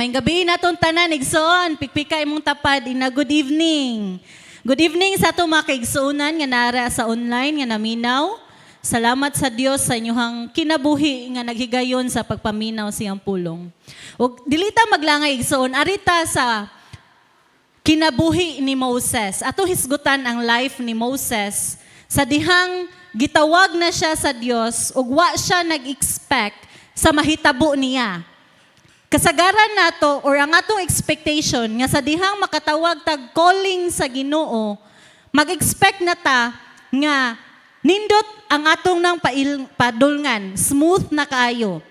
May gabi natong tanan, igsoon, pikpika imong tapad, ina good evening. Good evening sa ato mga kaigsuunan nga nara sa online nga naminaw. Salamat sa Dios sa inyong kinabuhi nga naghigayon sa pagpaminaw siyang pulong. Ug dilita maglangay igsoon, arita sa kinabuhi ni Moses. Ato hisgutan ang life ni Moses sa dihang gitawag na siya sa Dios ug wa siya nag-expect sa mahitabo niya. Kasagaran nato or ang atong expectation nga sa dihang makatawag tag calling sa Ginoo, mag-expect na ta nga nindot ang atong nang padulngan, smooth na kaayo.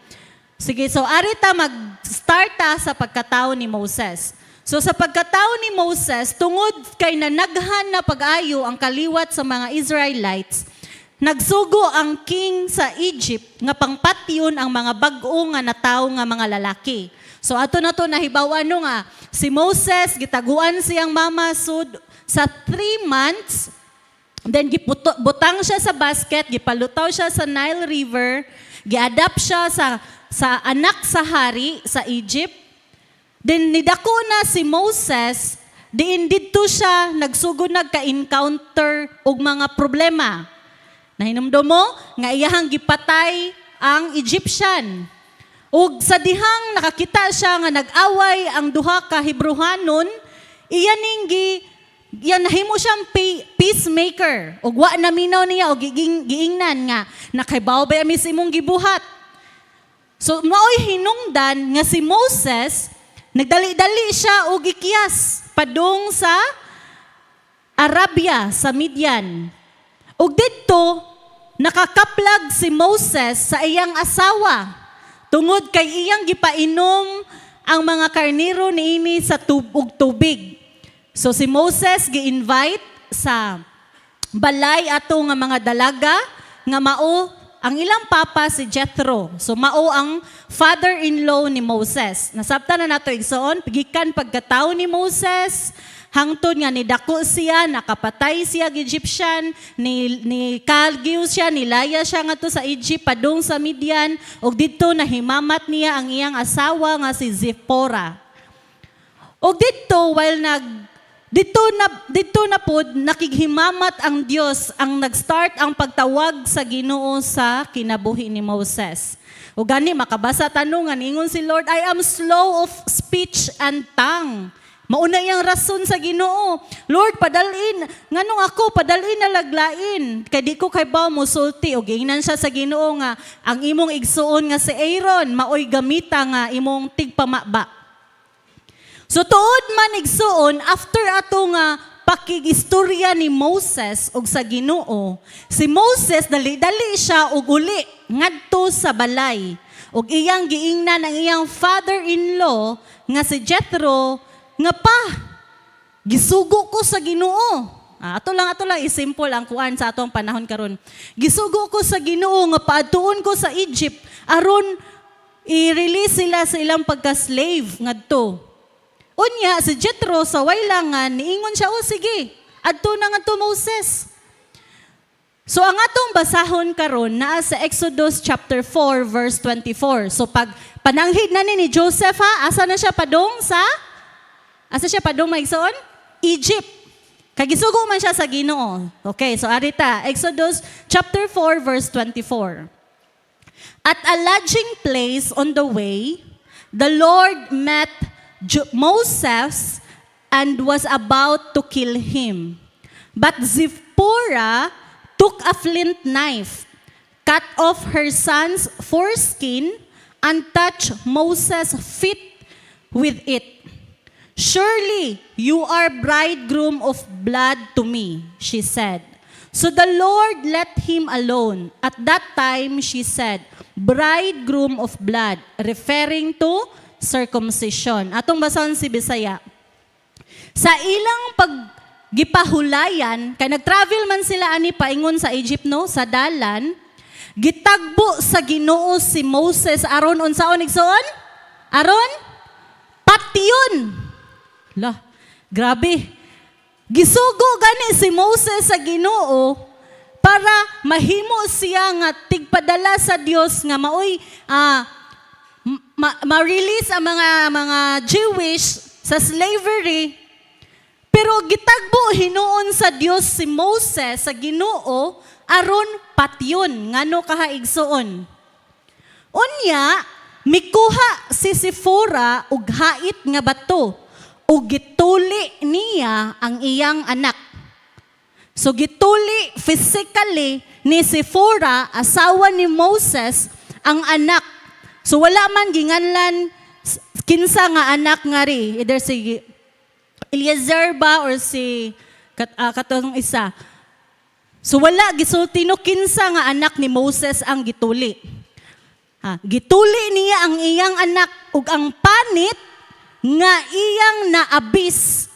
Sige, so arita mag-start ta sa pagkatao ni Moses. So sa pagkatao ni Moses, tungod kay nanaghan na pag-ayo ang kaliwat sa mga Israelites, nagsugo ang king sa Egypt nga pangpatyon ang mga bag-o nga natawo nga mga lalaki. So ato na to nahibawan no nga si Moses gitaguan siyang mama sud sa 3 months. Then butang siya sa basket, gipalutaw siya sa Nile River, giadapt siya sa anak sa hari sa Egypt. Then nidako na si Moses, diin didto siya nagsugod nagka-encounter og mga problema. Nahinumdum mo nga iyahang gipatay ang Egyptian. Ug sa dihang nakakita siya nga nag-away ang duha ka Hebrewanon, iya nahimo siyang peacemaker. Ug wa naminaw niya og giingnan nga nakaibaw ba mi sa imong gibuhat. So maoy hinungdan nga si Moses nagdali-dali siya og gikiyas padung sa Arabia sa Midian. Ug didto nakakaplag si Moses sa iyang asawa tungod kay iyang gipainom ang mga karniro niini sa tubig. So si Moses gi-invite sa balay ato nga mga dalaga nga mao ang ilang papa si Jethro. So mao ang father-in-law ni Moses. Nasabtan na nato igsoon gikan pagkatao ni Moses hangtod nga nidako siya, nakapatay siya Egyptian, ni kalgiw siya, nilaya siya nga to sa Egypt padung sa Midian ug didto nahimamat niya ang iyang asawa nga si Zipporah. Ug didto dito na pod nakighimamat ang Dios ang nag-start ang pagtawag sa Ginoo sa kinabuhi ni Moses. Ug gani makabasa tanong nga ningon si Lord, I am slow of speech and tongue. Mauna iyang rason sa Ginoo. Lord, padalin. Nganong ako, padalin na laglain. Kay di ko kay baw mo sulti. O giingnan siya sa Ginoo nga, ang imong igsuon nga si Aaron, maoy gamita nga imong tigpamaba. So tuod man igsuon, after ato nga pakigistorya ni Moses og sa Ginoo, si Moses dali-dali siya og uli ngadto sa balay. Og iyang giingnan ang iyang father-in-law nga si Jethro, nga pa, gisugo ko sa Ginoo. Ato lang isimple ang kuan sa atong panahon karon. Gisugo ko sa Ginoo nga paadtuon ko sa Egypt aron i-release sila sa ilang pagka-slave ngadto. Unya si Jethro sa waylangan niingon siya, "O sige, adto na ngadto Moses." So ang atong basahon karon naa sa Exodus chapter 4 verse 24. So pag pananghid na ni Joseph asa na siya padung sa maigsoon? Egypt. Kagisugo man siya sa Ginoo. Okay, so arita, Exodus chapter 4 verse 24. At a lodging place on the way, the Lord met Moses and was about to kill him. But Zipporah took a flint knife, cut off her son's foreskin, and touched Moses' feet with it. Surely you are bridegroom of blood to me, she said. So the Lord let him alone. At that time she said, bridegroom of blood, referring to circumcision. Atong basahon si Bisaya. Sa ilang paggipahulayan, kay nag-travel man sila ani paingon sa Egypt no, sa dalan, gitagbo sa Ginoo si Moses aron unsaon igsoon? Aron patyon. Lah, grabe. Gisugo gani si Moses sa Ginoo para mahimo siya nga tigpadala sa Dios nga maoy ma-release ang mga Jewish sa slavery, pero gitagbo hinuon sa Dios si Moses sa Ginoo aron patyon ngano kahaigsuon. Unya mikuha si Sifora og hait nga bato ug gituli niya ang iyang anak. So gituli physically ni Sifora, asawa ni Moses, ang anak. So wala man ginganlan kinsa nga anak nga ri, either si Eliezer ba or si katong isa. So wala gisulti no kinsa nga anak ni Moses ang gituli. Gituli niya ang iyang anak ug ang panit nga iyang naabis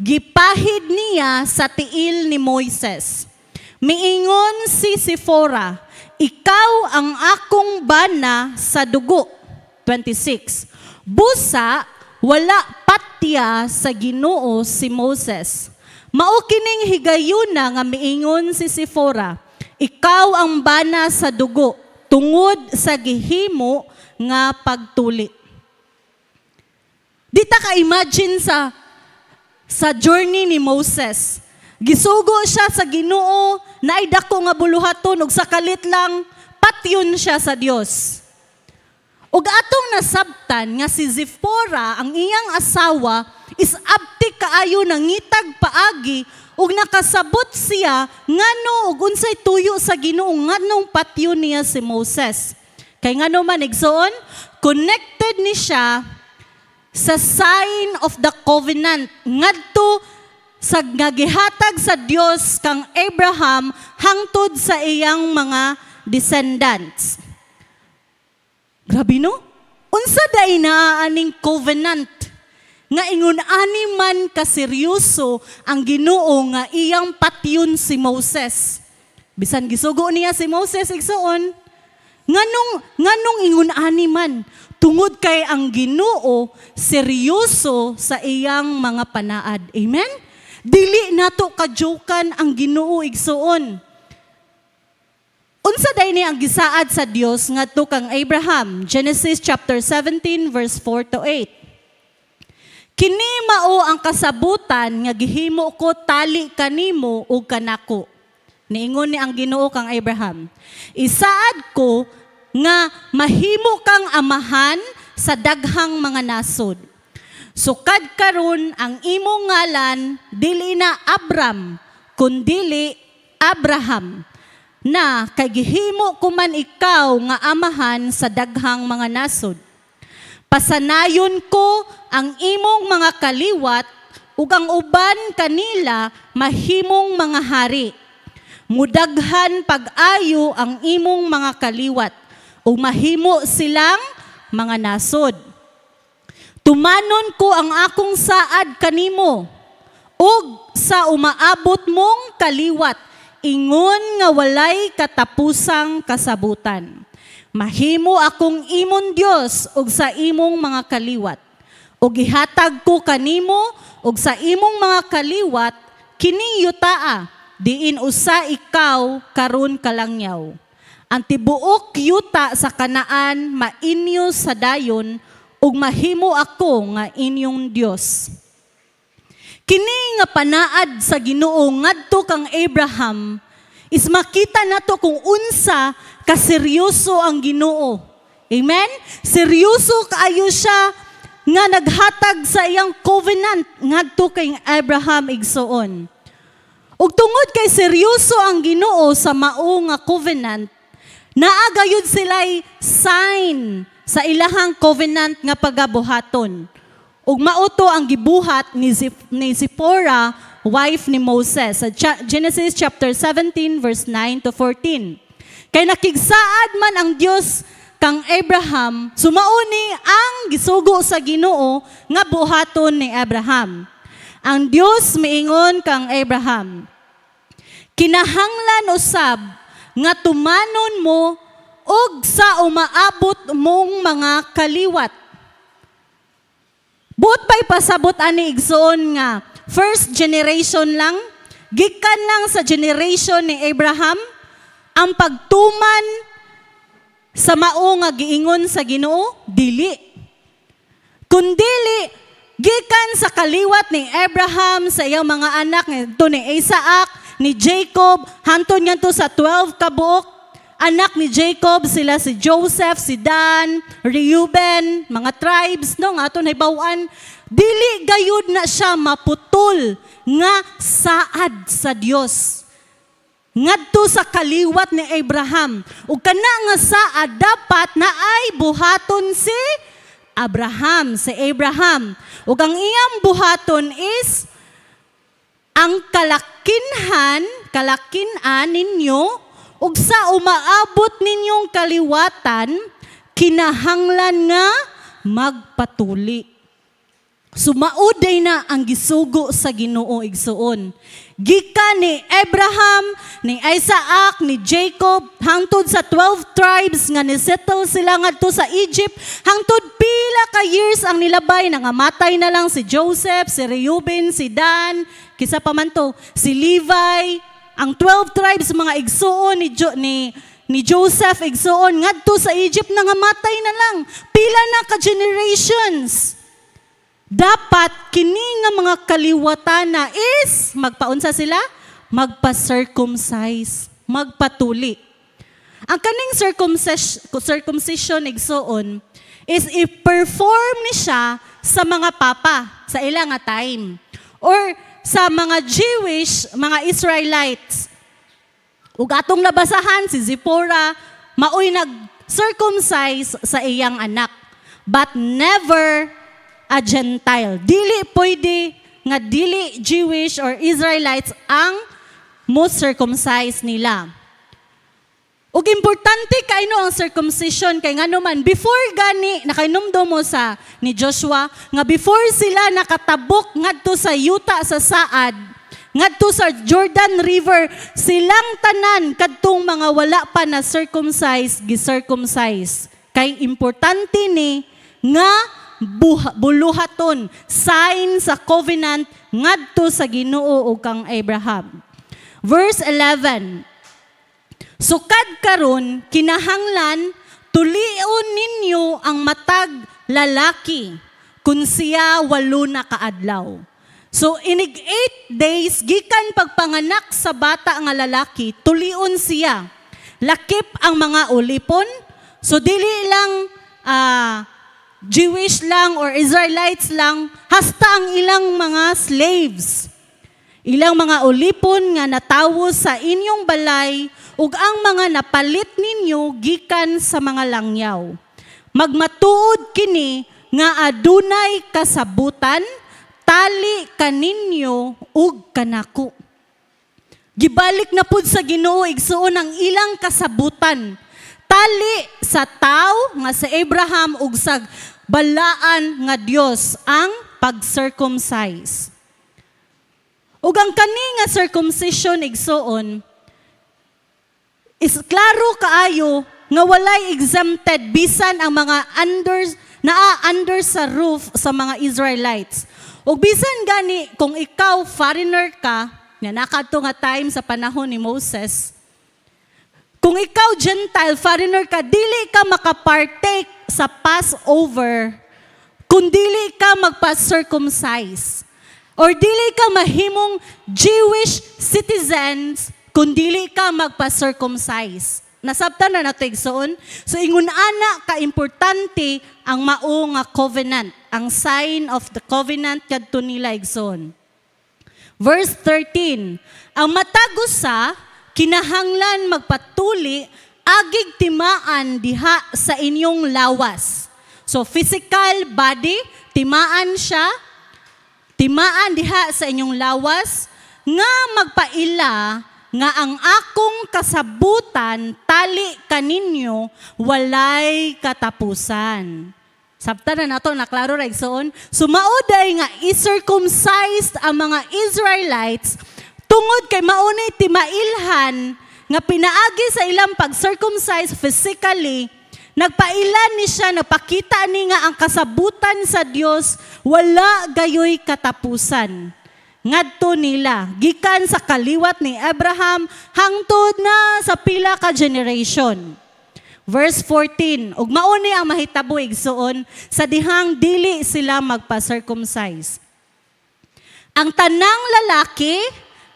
gipahid niya sa tiil ni Moises. Miingon si Sifora, ikaw ang akong bana sa dugo. 26. Busa, wala patya sa Ginoo si Moses. Mao kining higayuna nga miingon si Sifora, ikaw ang bana sa dugo, tungod sa gihimo nga pagtuli. Di ta ka-imagine sa journey ni Moses. Gisugo siya sa Ginoo, naay dako nga buluhaton ug sa kalit lang patyon siya sa Dios. Ug atong nasabtan nga si Zipporah, ang iyang asawa, is abti kaayo nangitag paagi ug nakasabot siya ngano ug unsay tuyo sa Ginoo nganong patyon niya si Moses. Kay ngano man igsoon, connected ni siya sa sign of the covenant ngadto sa nagihatag sa Dios kang Abraham hangtod sa iyang mga descendants. Grabe no? Unsa day na aning covenant nga ingon ani man kaseryoso ang Ginoo nga iyang patyon si Moses. Bisan gisugo niya si Moses igsoon, nganong ingon ani man tungod kay ang Ginoo seryoso sa iyang mga panaad. Amen? Dili nato kajokan ang Ginoo igsoon. Unsa day ni ang gisaad sa Dios ngadto kang Abraham? Genesis chapter 17 verse 4 to 8. Kini mao ang kasabutan nga gihimo ko tali kanimo ug kanako. Niingon ni ang Ginoo kang Abraham. Isaad ko nga mahimo kang amahan sa daghang mga nasod. Sukad karon ang imong ngalan dili na Abram kundi Abraham, na kay gihimo ko man ikaw nga amahan sa daghang mga nasod. Pasanayon ko ang imong mga kaliwat ug ang uban kanila mahimong mga hari. Mudaghan pag-ayo ang imong mga kaliwat ug mahimo silang mga nasod. Tumanon ko ang akong saad kanimo ug sa umaabot mong kaliwat ingon nga walay katapusang kasabutan. Mahimo akong imong Dios ug sa imong mga kaliwat. Ug ihatag ko kanimo ug sa imong mga kaliwat kining yutaa diin usa ikaw karon kalangyaw. Ang tibuok yuta sa Kanaan mainyo sa dayon ug mahimo ako nga inyong Dios. Kini nga panaad sa Ginoo ngadto kang Abraham is makita nato kung unsa kaseryoso ang Ginoo. Amen? Seryoso kaayo siya nga naghatag sa iyang covenant ngadto kay Abraham igsoon. Ug tungod kay seryoso ang Ginoo sa mao nga covenant, naagayod sila'y sign sa ilahang covenant nga pagabuhaton. Ug mauto ang gibuhat ni Zipporah, wife ni Moses, sa Genesis chapter 17 verse 9 to 14. Kay nakigsaad man ang Dios kang Abraham, sumauni ang gisugo sa Ginoo nga buhaton ni Abraham. Ang Dios miingon kang Abraham, kinahanglan usab nga tumanon mo og sa umaabot mong mga kaliwat. Buot pa'y pasabot ani igsoon nga first generation lang, gikan lang sa generation ni Abraham, ang pagtuman sa mao nga giingon sa Ginoo? Dili. Kundili, gikan sa kaliwat ni Abraham sa iyang mga anak ngadto ni Isaac, ni Jacob, hantod ngadto sa 12 ka buok anak ni Jacob, sila si Joseph, si Dan, Reuben, mga tribes no nga aton hibaw-an, dili gayud na siya maputol nga saad sa Dios. Ngadto sa kaliwat ni Abraham, ug kana nga saad dapat na ay buhaton si Abraham. Ug ang iyang buhaton is ang kalakinan ninyo, ug sa umaabot ninyong kaliwatan, kinahanglan nga magpatuli. Sumauday na ang gisugo sa Ginoo igsuon. Gikan ni Abraham, ni Isaac, ni Jacob, hangtod sa 12 tribes nga nisettle sila ngadto sa Egypt, hangtod pila ka years ang nilabay, nangamatay na lang si Joseph, si Reuben, si Dan, kisa pa man to, si Levi, ang 12 tribes mga igsuon ni Joseph igsuon ngadto sa Egypt, nangamatay na lang, pila na ka generations. Dapat kini nga mga kaliwatan na is magpaunsa sila, magpa-circumcise, magpatuli. Ang kaning circumcision igsuon is i-perform ni siya sa mga papa sa ila nga time or sa mga Jewish, mga Israelites. Ug atong nabasahan si Zipporah maoy nag-circumcise sa iyang anak, but never a Gentile. Dili pwede nga dili Jewish or Israelites ang mo circumcise nila. Ug importante kaino ang circumcision kay ngano man before gani nakainomdom mo sa ni Joshua nga before sila nakatabok ngadto sa yuta sa saad, ngadto sa Jordan River, silang tanan kadtong mga wala pa na circumcise gi-circumcise. Kay importante ni nga buluhaton, sign sa covenant ngadto sa Ginoo ug kang Abraham. Verse 11. Sukad karon kinahanglan tulion ninyo ang matag lalaki kun siya 8 na kaadlaw. So inig 8 days gikan pagpanganak sa bata nga lalaki, tulion siya. Lakip ang mga ulipon. So dili lang Jewish lang or Israelites lang, hasta ang ilang mga slaves. Ilang mga ulipon nga natawo sa inyong balay ug ang mga napalit ninyo gikan sa mga langyaw. Magmatuod kini nga adunay kasabutan, tali kaninyo ug kanako. Gibalik na pud sa Ginoo igsuon ang ilang kasabutan. Tali sa tao nga sa Abraham ug sa balaan nga Dios ang pag-circumcise. Ug ang kani nga circumcision igsuon is klaro kaayo nga walay exempted bisan ang mga under sa roof sa mga Israelites. Ug bisan gani kung ikaw foreigner ka, nga nakadto nga time sa panahon ni Moses, kung ikaw Gentile, foreigner ka, dili ka makapartake sa Passover kung dili ka magpa-circumcise. Or dili ka mahimong Jewish citizens kung dili ka magpa-circumcise. Nasabtan na nato igsoon. So ingon ana ka importante ang mao nga covenant, ang sign of the covenant kadto nila igsoon. Verse 13. Ang matagusa kinahanglan magpatuli agig timaan diha sa inyong lawas. So physical body, timaan siya, timaan diha sa inyong lawas, nga magpaila nga ang akong kasabutan tali kaninyo walay katapusan. Sabta na nato, naklaro ra igsoon. Sumauday nga i-circumcised ang mga Israelites tungod kay maunay timailhan nga pinaagi sa ilang pag-circumcise physically, nagpailan ni siya, napakita ni nga ang kasabutan sa Dios wala gayoy katapusan. Ngadto nila, gikan sa kaliwat ni Abraham, hangtod na sa pila ka generation. Verse 14, ug mao ni ang mahitabo igsoon sa dihang dili sila magpa-circumcise. Ang tanang lalaki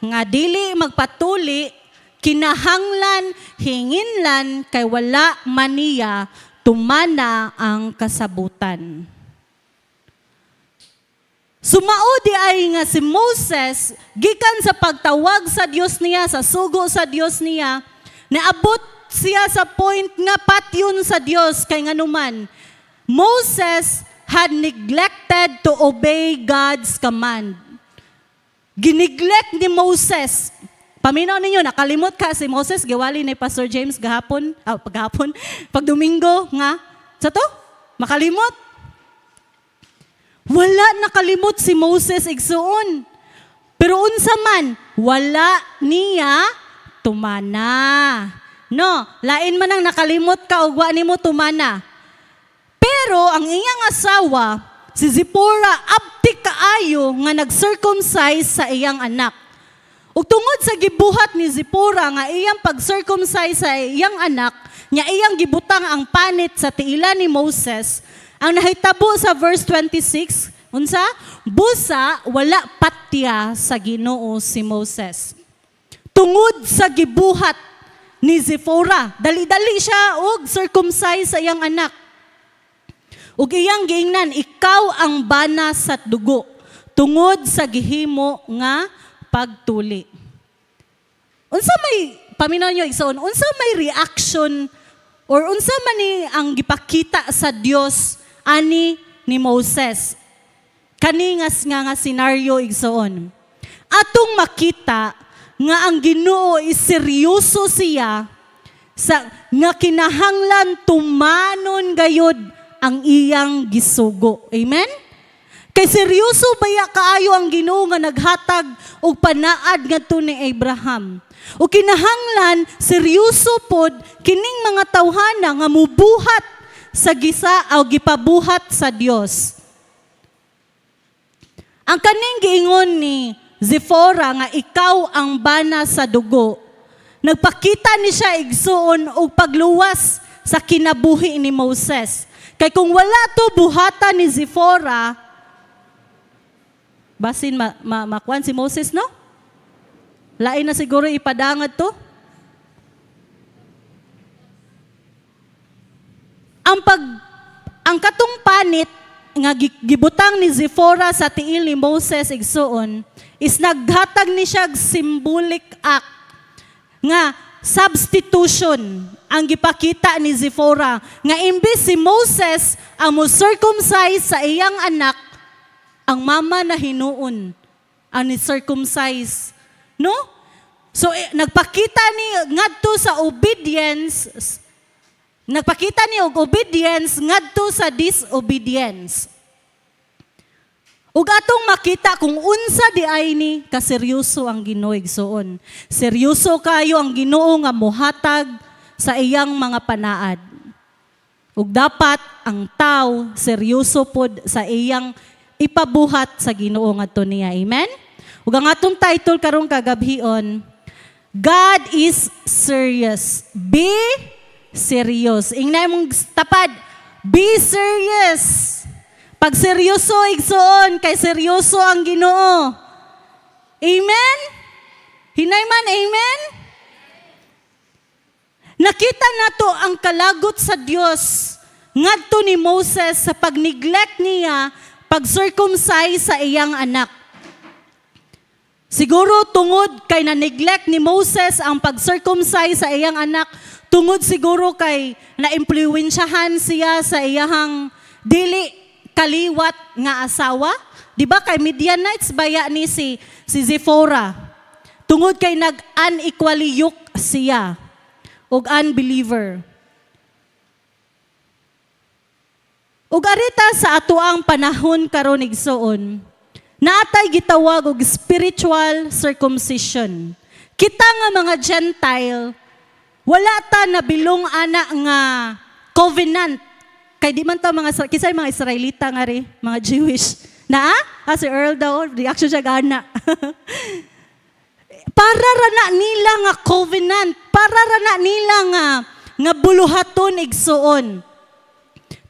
nga dili magpatuli kinahanglan hinginlan kay wala man niya tumana ang kasabutan. Sumao di ay nga si Moses gikan sa pagtawag sa Dios niya, sa sugo sa Dios niya, naabot siya sa point nga patyon sa Dios kay nganuman Moses had neglected to obey God's command. Giniglect ni Moses. Paminaw ninyo, nakalimot ka si Moses, giwali ni Pastor James pag Domingo nga. Sa to? Makalimot. Wala nakalimot si Moses igsuon. Pero unsa man, wala niya tumana. No, lain man ang nakalimot ka ug wa nimo tumana. Pero ang iyang asawa, si Zipporah, abti kaayo nga nag-circumcise sa iyang anak. Ug tungod sa gibuhat ni Zipporah nga iyang pag-circumcise sa iyang anak, nya iyang gibutang ang panit sa tiila ni Moses, ang nahitabo sa verse 26, unsa? Busa wala patya sa Ginoo si Moses. Tungod sa gibuhat ni Zipporah, dali-dali siya og circumcise sa iyang anak. Ug iyang giingnan, ikaw ang bana sa dugo tungod sa gihimo nga pagtuli. Unsa may paminaw niyo igsoon, unsa may reaction or unsa man ni ang gipakita sa Dios ani ni Moses? Kani nga senaryo igsoon. Atong makita nga ang Ginoo is seryoso siya sa nga kinahanglan tumanon gayud ang iyang gisugo. Amen? Kay seryoso baya kaayo ang Ginoo nga naghatag og panaad ngadto ni Abraham. O kinahanglan seryoso pod kining mga tawhana nga mubuhat sa gisa o gipabuhat sa Dios. Ang kaning giingon ni Zipporah nga ikaw ang bana sa dugo, nagpakita ni siya igsuon og pagluwas sa kinabuhi ni Moses. Kay kung wala to buhatan ni Zipporah, basin makuan si Moses, no? Lain na siguro ipadangad to. Ang katong panit nga gibutang ni Zipporah sa tiil ni Moses igsuon is naghatag ni siya symbolic act nga substitution ang gipakita ni Zipporah nga imbis si Moses ang mo-circumcise sa iyang anak, ang mama na hinuon ang ni-circumcise. No? So nagpakita ni ngadto sa obedience, nagpakita ni og obedience ngadto sa disobedience. Ug atong makita kung unsa di ay ni kaseryoso ang Ginoo igsoon. Seryoso kayo ang Ginoo nga mohatag sa iyang mga panaad. Ug dapat ang tao seryoso pod sa iyang ipabuhat sa Ginoo ngadto niya. Amen? Ug ang atong title karong kagabhion, God is serious. Be serious. Ingnay mong tapad, be serious. Pag seryoso igsoon, kay seryoso ang Ginoo. Amen? Hinayman, amen? Nakita nato ang kalagot sa Dios ngadto ni Moses sa pag-neglect niya pag-circumcise sa iyang anak. Siguro tungod kay na-neglect ni Moses ang pag-circumcise sa iyang anak, tungod siguro kay na-impluwensyahan siya sa iyang dili kaliwat nga asawa. Di ba kay Midianites baya ni si Zipporah. Tungod kay nag-unequally yoke siya og unbeliever. Ug arita sa atoang panahon karon igsoon, naatay gitawag og spiritual circumcision. Kita nga mga Gentile, wala ta nabilong ana nga covenant. Kay di man ta mga kisay mga Israelita nga ri, mga Jewish. Na si Earl daw, reaction siya gana. Para ra na nila nga covenant, para ra na nila nga nga buluhaton igsuon.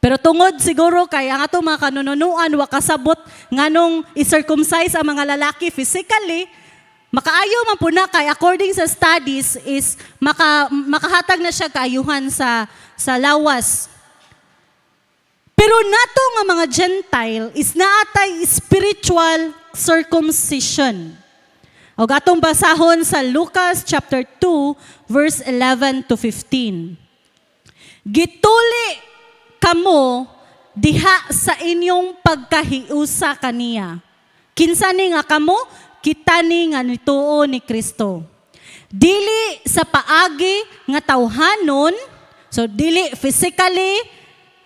Pero tungod siguro kay ang ato mga kanunuan wa kasabot nganong i-circumcise ang mga lalaki physically, makaayo man po na kay according sa studies is makahatag na siya kaayuhan sa lawas. Pero nato nga mga Gentile is naatay spiritual circumcision. O atong basahon sa Lucas chapter 2 verse 11 to 15. Gituli kamo diha sa inyong pagkahiusa kaniya. Kinsa ni nga kamo? Kita ni nga nituo ni Kristo. Dili sa paagi nga tawhanon, so dili physically,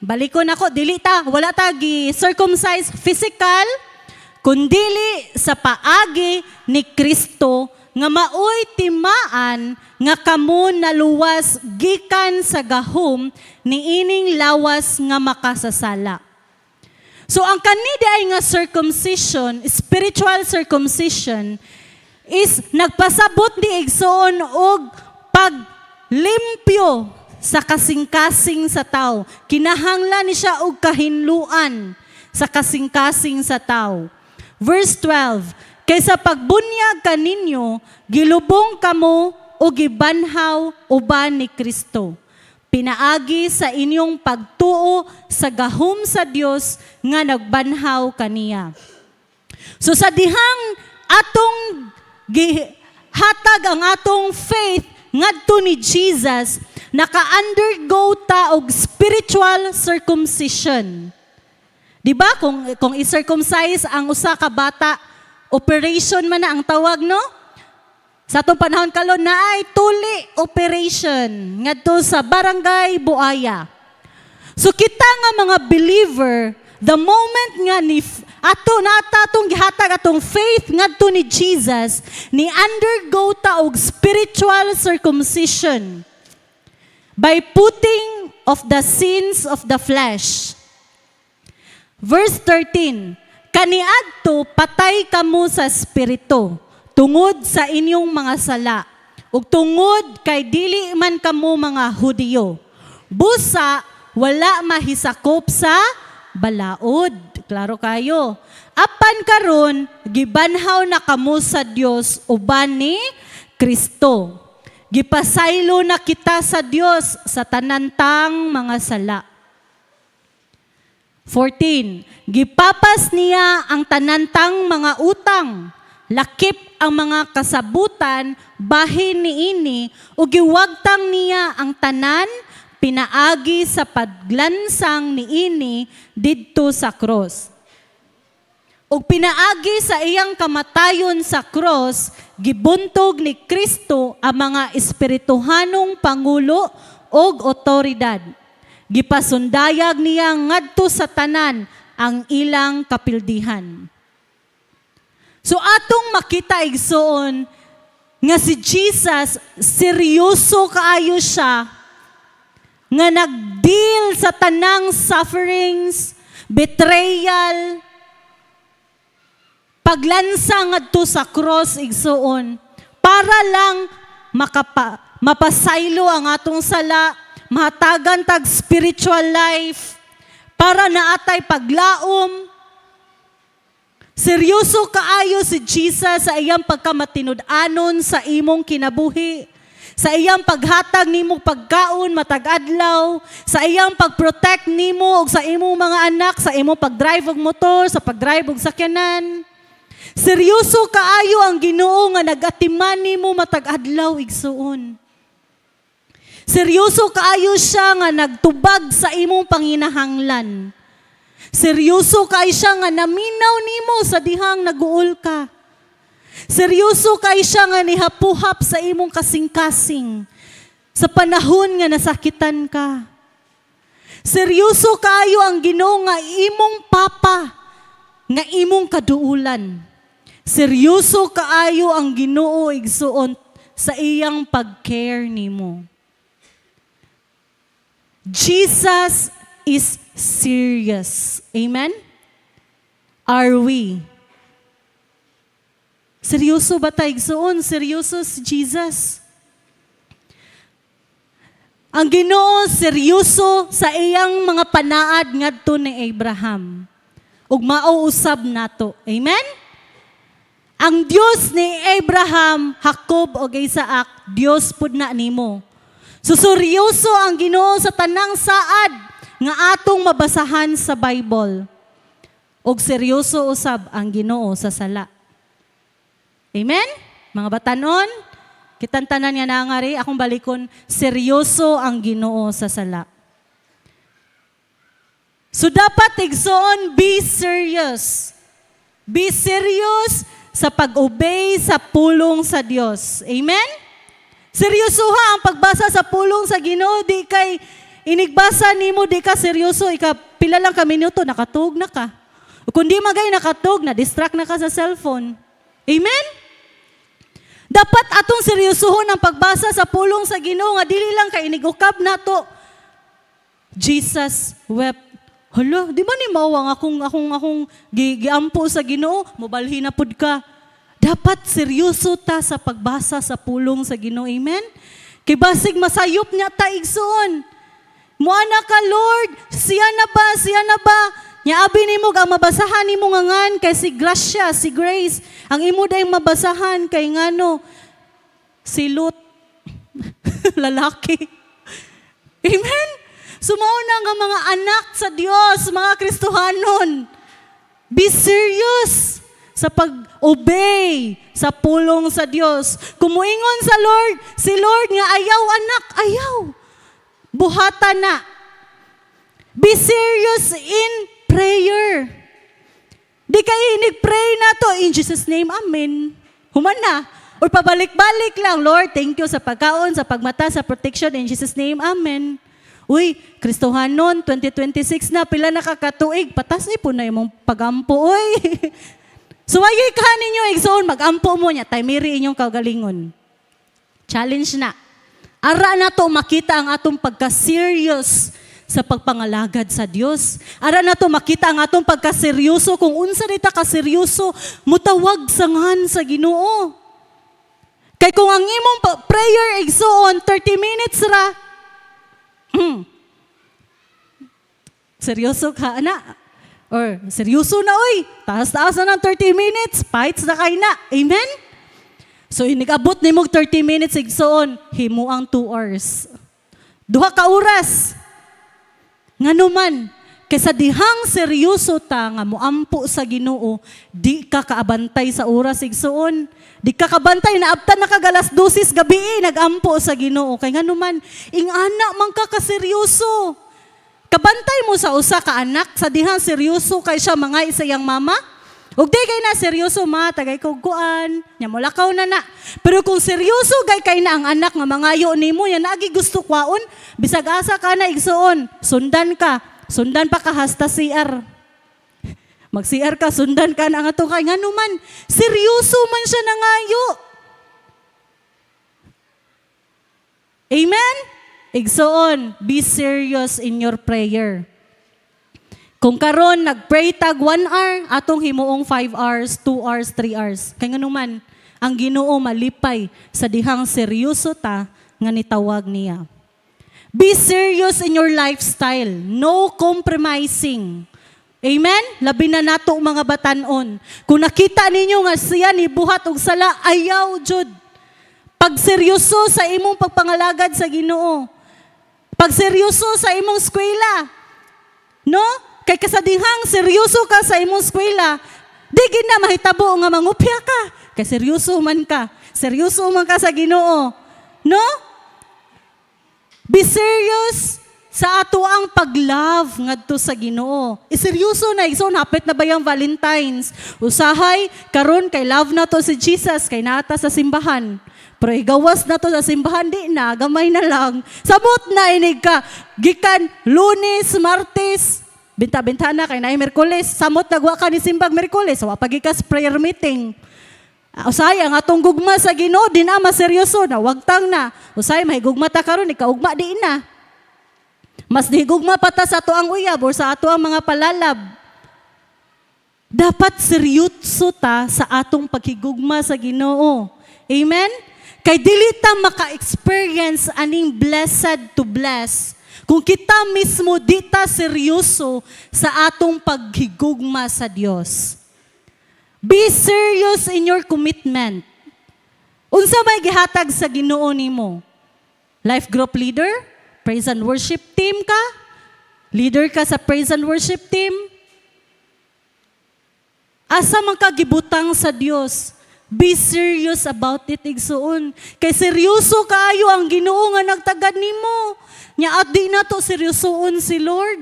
balikon ako, dili ta, wala ta gi-circumcise physical, kundili sa paagi ni Kristo nga maoy timaan nga kamo naluwas gikan sa gahom ni ining lawas nga makasasala. So ang kanidi ay nga circumcision, spiritual circumcision, is nagpasabot ni igsoon og paglimpyo sa kasing-kasing sa tao. Kinahanglan ni siya og kahinluan sa kasing-kasing sa tao. Verse 12, kaysa pagbunyag kaninyo, gilubong kamo o gibanhaw uban ni Kristo. Pinaagi sa inyong pagtuo sa gahom sa Dios nga nagbanhaw kaniya. So sa dihang atong hatag ang atong faith ngadto ni Jesus, naka-undergo ta og spiritual circumcision. Di ba? Kung i-circumcise ang usa ka bata, operation man na ang tawag, no? Sa atong panahon karon na ay tuli operation ngadto sa barangay Buaya. So kita nga mga believer, the moment nga ni atong gihatag atong faith ngadto ni Jesus, ni undergo ta og spiritual circumcision by putting of the sins of the flesh. Verse 13, kaniadto patay kamo sa espiritu, tungod sa inyong mga sala, ug tungod kay dili man kamo mga Hudiyo. Busa, wala mahisakop sa balaod. Klaro kayo. Apan karon gibanhaw na kamo sa Dios uban ni Kristo. Gipasaylo na kita sa Dios sa tanantang mga sala. 14. Gipapas niya ang tanantang mga utang, lakip ang mga kasabutan, bahin niini, o giwagtang niya ang tanan, pinaagi sa paglansang niini didto sa cross. Ug pinaagi sa iyang kamatayon sa cross, gibuntog ni Kristo ang mga espirituhanong pangulo ug otoridad. Gipasundayag niya ngadto sa tanan ang ilang kapildihan. So atong makita igsoon nga si Jesus seryoso kaayo siya nga nagdeal sa tanang sufferings, betrayal, paglansa ngadto sa cross igsoon para lang mapasaylo ang atong sala, mahatagan tag spiritual life, para naatay paglaom. Seryoso kaayo si Jesus sa iyang pagkamatinud-anon sa imong kinabuhi, sa iyang paghatag nimo pagkaon matag adlaw, sa iyang pagprotect nimo ug sa imong mga anak, sa imong pagdrive og motor, sa pagdrive og sakyanan. Seryoso kaayo ang Ginoo nga nagatiman nimo matag adlaw igsuon. Seryoso kaayo siya nga nagtubag sa imong panginahanglan. Seryoso kaayo siya nga naminaw nimo sa dihang naguol ka. Seryoso kaayo siya nga nihapuhap sa imong kasing-kasing sa panahon nga nasakitan ka. Seryoso kaayo ang Ginoo nga imong papa nga imong kaduulan. Seryoso kaayo ang Ginoo igsuon sa iyang pag-care nimo. Jesus is serious. Amen? Are we? Seryoso ba tayo igsuon? Seryoso si Jesus? Ang Ginoo seryoso sa iyang mga panaad ngadto ni Abraham. Ug mao usab nato. Amen? Ang Dios ni Abraham, Jacob ug Isaac, Dios pud na nimo. Seryoso ang Ginoo sa tanang saad nga atong mabasahan sa Bible. Ug seryoso usab ang Ginoo sa sala. Amen? Mga batanon, kitang tanan nga nangari, akong balikon, seryoso ang Ginoo sa sala. So dapat igsoon, be serious. Be serious sa pag-obey sa pulong sa Dios. Amen? Seryosoha ang pagbasa sa pulong sa Ginoo, di kay inigbasa nimo, di ka seryoso, pila lang ka minuto, nakatug na ka. O kung di magay nakatug, na-distract na ka sa cellphone. Amen? Dapat atong seryosohon ang pagbasa sa pulong sa Ginoo nga dili lang kay inigukab nato. Jesus wept. Hala, di ba ni mawang akong giampo sa Ginoo, mobalhin na pud ka. Dapat seryoso ta sa pagbasa sa pulong sa Ginoo. Amen? Kay basig masayop niya ta igsoon. Muana ka Lord, siya na ba? Nya abi nimo ang mabasahan nimo ngan kay si Gracia, si Grace. Ang imo day mabasahan kay ngano si Lot lalaki. Amen. Sumauna nga mga anak sa Dios, mga Kristohanon. Be serious sa pag-obey sa pulong sa Dios. Kumuingon sa Lord, si Lord nga ayaw anak, ayaw. Buhata na. Be serious in prayer. Di kayo inig-pray na to in Jesus' name, amen. Human na. Or pabalik-balik lang, Lord, thank you sa pagkaon, sa pagmata, sa protection, in Jesus' name, amen. Uy, Kristohanon, 2026 na, pila nakakatuig, patas po na yung pag-ampo, uy. Suwayay ka ninyo, igsoon, mag-ampo mo niya, taymiri inyong kagalingon. Challenge na. Ara na to makita ang atong pagka-serious sa pagpangalagad sa Dios. Ara na to makita ang atong pagkaseryoso, kung unsa dita ka seryoso, mutawag sangan sa Ginoo. Kay kung ang imong prayer igsoon 30 minutes ra, seryoso ka na. Or seryoso na oy, taas-taas na ng 30 minutes, fights na kay na. Amen? So inigabot nimo 30 minutes igsoon, himo ang 2 hours. 2 ka oras. Nganuman, kaysa dihang seryoso ta nga moampo sa Ginoo, di ka kaabantay sa oras igsoon. Di ka kabantay na abtan na kagalas 12 gabi nagampo sa Ginoo. Kay nganuman, ingana man ka kaseryoso. Kabantay mo sa usa ka anak sa dihang seryoso kay siya mga isayang mama. Ug di kay na seryoso ma, tagay kog kuan, nya molakaw na na. Pero kung seryoso kay na ang anak nga mangayo nimo, yan agi gusto kwaon, bisag asa ka na igsuon, sundan ka. Sundan pa ka hasta CR. Mag-CR ka, sundan ka na nga to kay nganuman. Seryoso man siya nangayo. Amen? Igsoon, be serious in your prayer. Kung karon nag-pray tag 1 hour, atong himuong 5 hours, 2 hours, 3 hours. Kay nganuman, ang Ginoo malipay sa dihang seryoso ta nga nitawag niya. Be serious in your lifestyle. No compromising. Amen? Labi na nato mga batanon. Kung nakita ninyo nga siya ni buhat og sala, ayaw jud. Pagseryoso sa imong pagpangalagad sa Ginoo. Pagseryoso sa imong eskwela. No? Kay kasadihang seryoso ka sa imong eskwela, di gid na mahitabo nga mangupya ka. Kay seryoso man ka. Seryoso man ka sa Ginoo. No? Be serious sa ato ang pag-love ngadto sa Ginoo. Seryoso na igsoon, hapit na ba yung Valentine's? Usahay karon kay love na to si Jesus kay nata sa simbahan. Pero igawas na to sa simbahan, di na, gamay na lang. Sabot na inig ka. Gikan, Lunes, Martes, binta-binta na kay na Merkules. Samot nagwa ka ni simbag Merkules. So, pagikas prayer meeting. Usay, ang atong gugma sa Ginoo, di na maseryoso na, wagtang na. Usay, may gugma ta karon, ikaugma di na. Mas digugma pa ta sa ato ang uyab or sa ato ang mga palalab. Dapat seryoso ta sa atong paghigugma sa Ginoo. Amen? Kay dili ta maka-experience aning blessed to bless kung kita mismo di ta seryoso sa atong paghigugma sa Dios. Be serious in your commitment. Unsa may gihatag sa Ginoo nimo? Life group leader? Praise and worship team ka? Leader ka sa praise and worship team? Asa man ka gibutang sa Dios? Be serious about it, igsuon. Kay seryoso kaayo ang Ginoo nga nagtagad nimo. Nya at di na to seryosoon si Lord.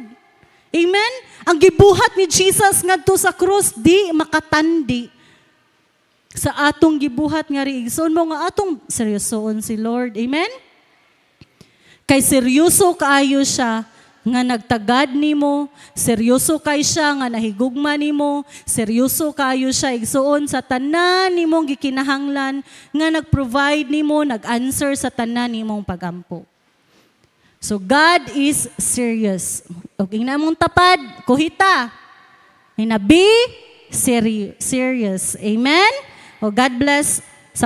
Amen? Ang gibuhat ni Jesus ngadto sa krus di makatandi sa atong gibuhat nga ri igsoon mo nga atong seryosoon si Lord. Amen? Kay seryoso kaayo siya nga nagtagad nimo, seryoso kay siya nga nahigugma nimo, seryoso kayo siya igsuon sa tanan nimong gikinahanglan nga nag-provide nimo, nag-answer sa tanan nimong pagampo. So God is serious. Okay na mong tapad, kuhita. Be serious. Amen? O God bless